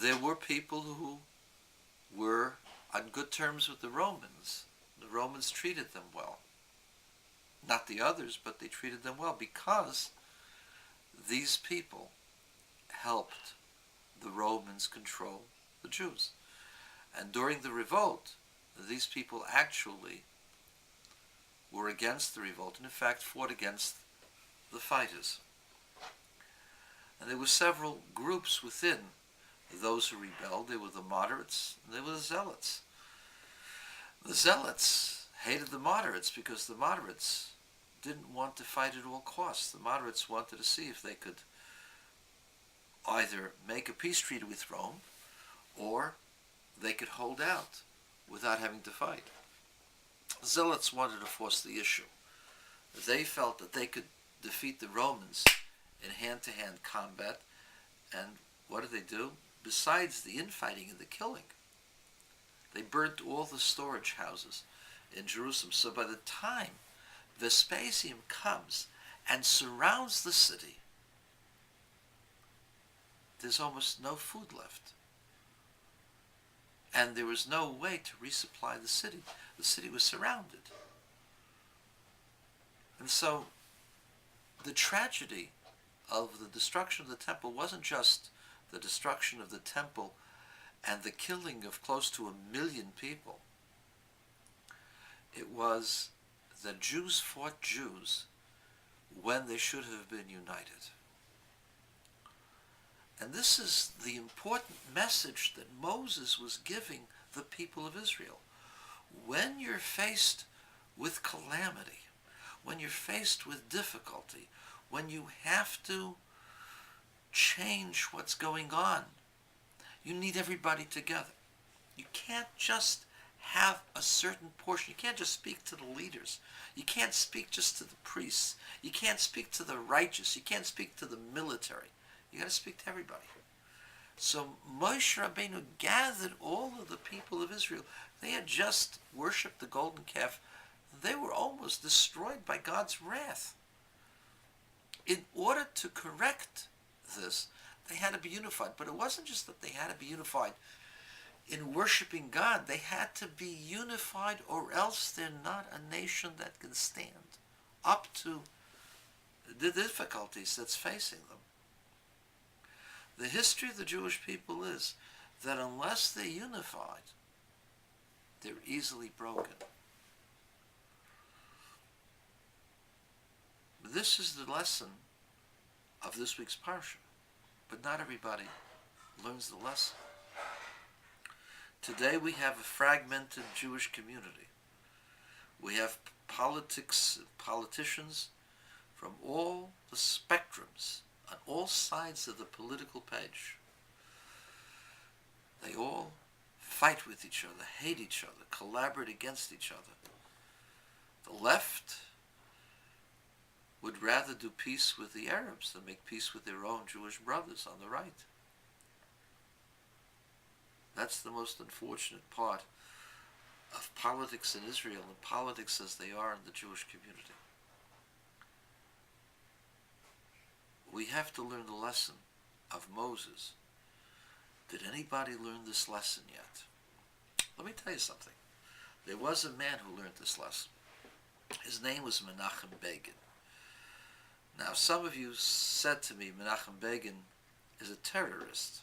there were people who were on good terms with the Romans. The Romans treated them well. Not the others, but they treated them well because these people helped the Romans control the Jews. And during the revolt, these people actually were against the revolt and in fact fought against the fighters. And there were several groups within those who rebelled. There were the moderates and there were the zealots. The zealots hated the moderates because the moderates didn't want to fight at all costs. The moderates wanted to see if they could either make a peace treaty with Rome or they could hold out without having to fight. The zealots wanted to force the issue. They felt that they could defeat the Romans in hand-to-hand combat, and what did they do? Besides the infighting and the killing, they burnt all the storage houses in Jerusalem. So by the time Vespasian comes and surrounds the city, there's almost no food left. And there was no way to resupply the city. The city was surrounded. And so the tragedy of the destruction of the temple wasn't just the destruction of the temple and the killing of close to 1 million people. It was that Jews fought Jews when they should have been united. And this is the important message that Moses was giving the people of Israel. When you're faced with calamity, when you're faced with difficulty, when you have to change what's going on, you need everybody together. You can't just have a certain portion. You can't just speak to the leaders. You can't speak just to the priests. You can't speak to the righteous. You can't speak to the military. You got to speak to everybody. So Moshe Rabbeinu gathered all of the people of Israel. They had just worshipped the golden calf. They were almost destroyed by God's wrath. In order to correct this, they had to be unified. But it wasn't just that they had to be unified in worshiping God. They had to be unified, or else they're not a nation that can stand up to the difficulties that's facing them. The history of the Jewish people is that unless they're unified, they're easily broken. This is the lesson of this week's parsha, but not everybody learns the lesson. Today we have a fragmented Jewish community. We have politicians from all the spectrums, on all sides of the political page. They all fight with each other, hate each other, collaborate against each other. The left would rather do peace with the Arabs than make peace with their own Jewish brothers on the right. That's the most unfortunate part of politics in Israel and politics as they are in the Jewish community. We have to learn the lesson of Moses. Did anybody learn this lesson yet? Let me tell you something. There was a man who learned this lesson. His name was Menachem Begin. Now, some of you said to me, Menachem Begin is a terrorist.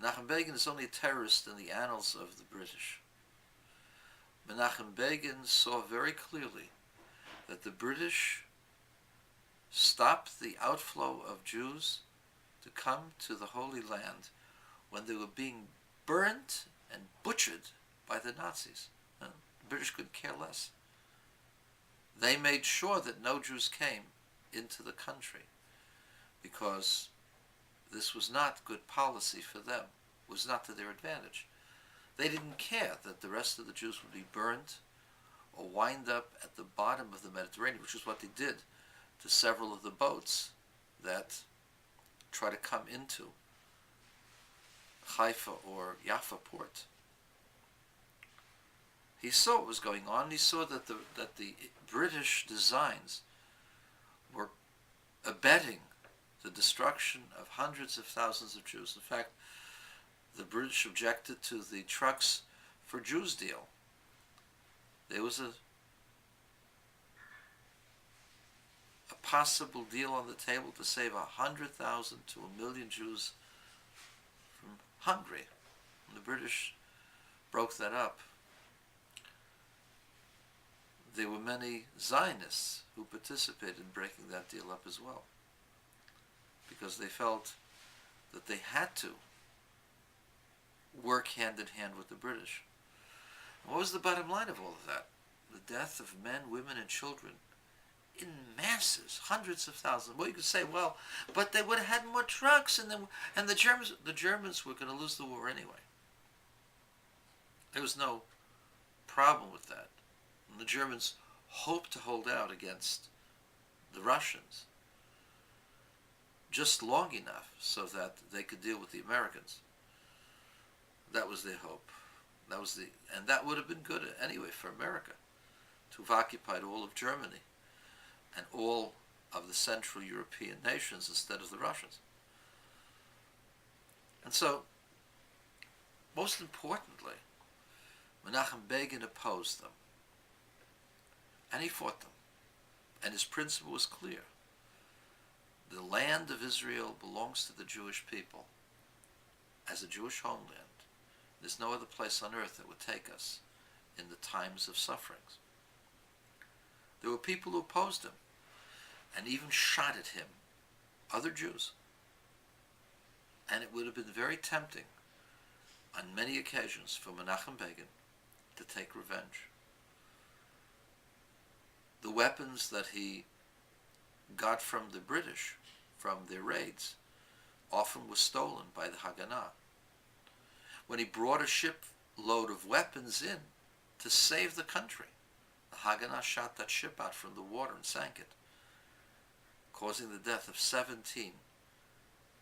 Menachem Begin is only a terrorist in the annals of the British. Menachem Begin saw very clearly that the British stopped the outflow of Jews to come to the Holy Land when they were being burnt and butchered by the Nazis. The British could care less. They made sure that no Jews came into the country because this was not good policy for them. It was not to their advantage. They didn't care that the rest of the Jews would be burnt or wind up at the bottom of the Mediterranean, which is what they did to several of the boats that try to come into Haifa or Jaffa port. He saw what was going on. He saw that the British designs were abetting the destruction of hundreds of thousands of Jews. In fact, The British objected to the trucks for Jews deal. There was a possible deal on the table to save 100,000 to 1,000,000 Jews from Hungary. And the British broke that up. There were many Zionists who participated in breaking that deal up as well, because they felt that they had to work hand in hand with the British. And what was the bottom line of all of that? The death of men, women, and children in masses, hundreds of thousands. Well, you could say, well, but they would have had more trucks, and the Germans were going to lose the war anyway. There was no problem with that. And the Germans hoped to hold out against the Russians just long enough so that they could deal with the Americans. That was their hope. And that would have been good anyway for America, to have occupied all of Germany and all of the Central European nations instead of the Russians. And so, most importantly, Menachem Begin opposed them. And he fought them. And his principle was clear. The land of Israel belongs to the Jewish people as a Jewish homeland. There's no other place on earth that would take us in the times of sufferings. There were people who opposed him and even shot at him, other Jews. And it would have been very tempting on many occasions for Menachem Begin to take revenge. The weapons that he got from the British, from their raids, often were stolen by the Haganah. When he brought a shipload of weapons in to save the country, the Haganah shot that ship out from the water and sank it, causing the death of 17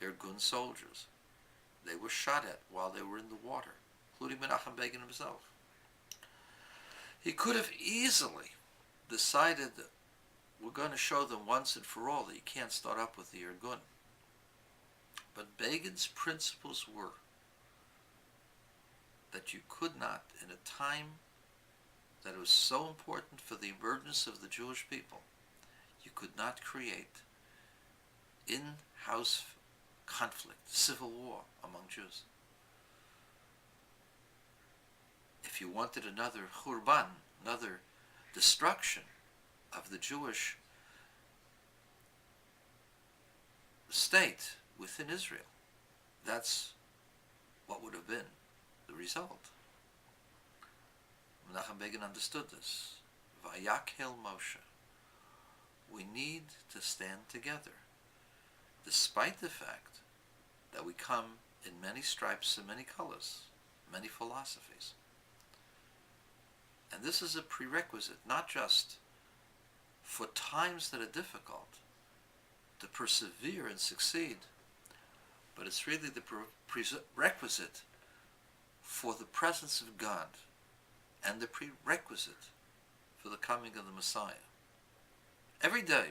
Irgun soldiers. They were shot at while they were in the water, including Menachem Begin himself. He could have easily decided that we're going to show them once and for all that you can't start up with the Irgun. But Begin's principles were that you could not, in a time that was so important for the emergence of the Jewish people, you could not create in-house conflict, civil war among Jews. If you wanted another Churban, another destruction of the Jewish state within Israel, that's what would have been the result. Menachem Begin understood this. Vayakhel Moshe. We need to stand together, despite the fact that we come in many stripes and many colors, many philosophies. And this is a prerequisite, not just for times that are difficult, to persevere and succeed, but it's really the prerequisite for the presence of God and the prerequisite for the coming of the Messiah. Every day,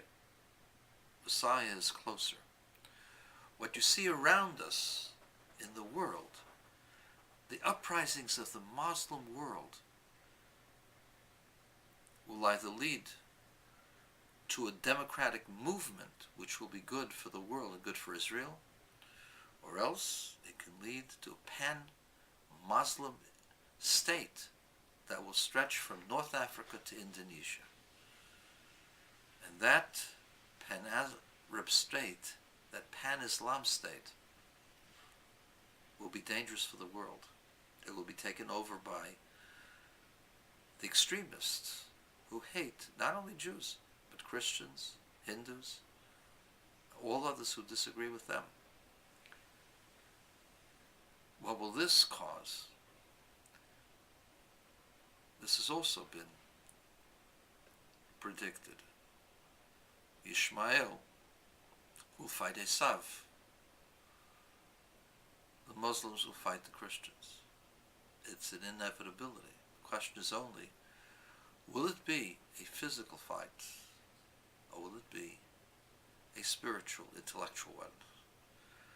Messiah is closer. What you see around us in the world, the uprisings of the Muslim world, will either lead to a democratic movement which will be good for the world and good for Israel, or else it can lead to a pan-Muslim state that will stretch from North Africa to Indonesia. And that pan-Arab state, that pan-Islam state, will be dangerous for the world. It will be taken over by the extremists who hate not only Jews, but Christians, Hindus, all others who disagree with them. What will this cause? This has also been predicted. Ishmael will fight Esav. The Muslims will fight the Christians. It's an inevitability. The question is only, will it be a physical fight, or will it be a spiritual, intellectual one?